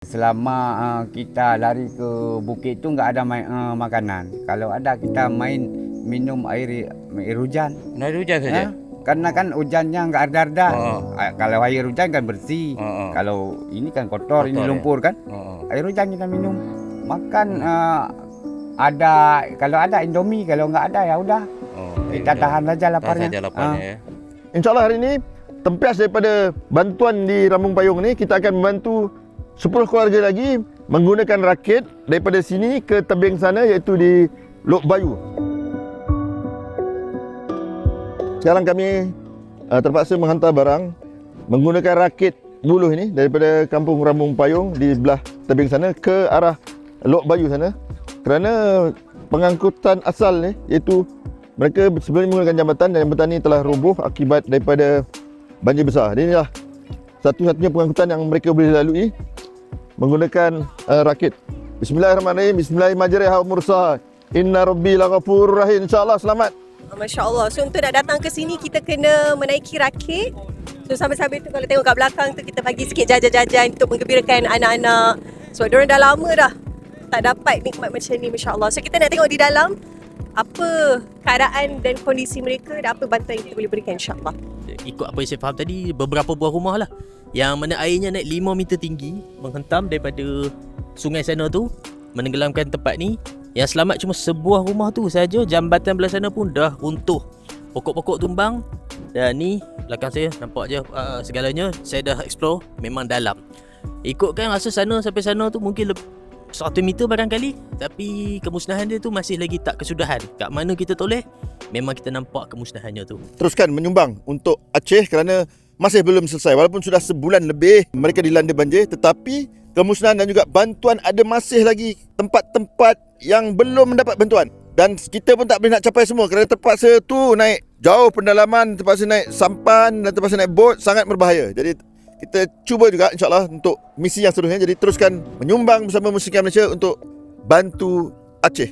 Selama kita lari ke bukit tu nggak ada makanan. Kalau ada kita minum air hujan. Air hujan saja? Karena kan hujannya nggak ada. Kalau air hujan kan bersih. Kalau ini kan kotor ini lumpur kan. Air hujan kita minum. Makan ada, kalau ada Indomie, kalau nggak ada ya udah. Kita tahan saja laparnya. Ya. InsyaAllah hari ini tempias daripada bantuan di Rambung Payung ni, kita akan membantu 10 keluarga lagi menggunakan rakit daripada sini ke tebing sana, iaitu di Lok Bayu. Sekarang kami terpaksa menghantar barang menggunakan rakit buluh ini daripada kampung Rambung Payung di belah tebing sana ke arah Lok Bayu sana, kerana pengangkutan asal ni, iaitu mereka sebelum menggunakan jambatan dan jambatan ini telah roboh akibat daripada banjir besar. Inilah satu-satunya pengangkutan yang mereka boleh lalui menggunakan rakit. Bismillahirrahmanirrahim. Bismillahirrahmanirrahim. Inna rabbi laghafurur rahim. InsyaAllah selamat. Masya Allah. So untuk nak datang ke sini kita kena menaiki rakit. So sambil-sambil tu kalau tengok kat belakang tu kita bagi sikit jajan-jajan untuk menggembirakan anak-anak. So diorang dah lama dah tak dapat nikmat macam ni, Masya Allah. So kita nak tengok di dalam apa keadaan dan kondisi mereka dan apa bantuan yang kita boleh berikan, insyaAllah. Ikut apa yang saya faham tadi, beberapa buah rumah lah yang mana airnya naik 5 meter tinggi, menghentam daripada sungai sana tu, menenggelamkan tempat ni. Yang selamat cuma sebuah rumah tu saja. Jambatan belah sana pun dah runtuh, pokok-pokok tumbang. Dan ni belakang saya nampak je segalanya. Saya dah explore, memang dalam. Ikutkan rasa sana sampai sana tu mungkin 100 meter barangkali, tapi kemusnahan dia tu masih lagi tak kesudahan. Kat mana kita toleh, memang kita nampak kemusnahannya tu. Teruskan menyumbang untuk Aceh kerana masih belum selesai. Walaupun sudah sebulan lebih mereka dilanda banjir, tetapi kemusnahan dan juga bantuan ada masih lagi tempat-tempat yang belum mendapat bantuan. Dan kita pun tak boleh nak capai semua kerana terpaksa tu naik jauh pendalaman, terpaksa naik sampan dan terpaksa naik bot, sangat berbahaya. Jadi kita cuba juga insyaAllah untuk misi yang seterusnya. Jadi teruskan menyumbang bersama Musikkan Malaysia untuk bantu Aceh.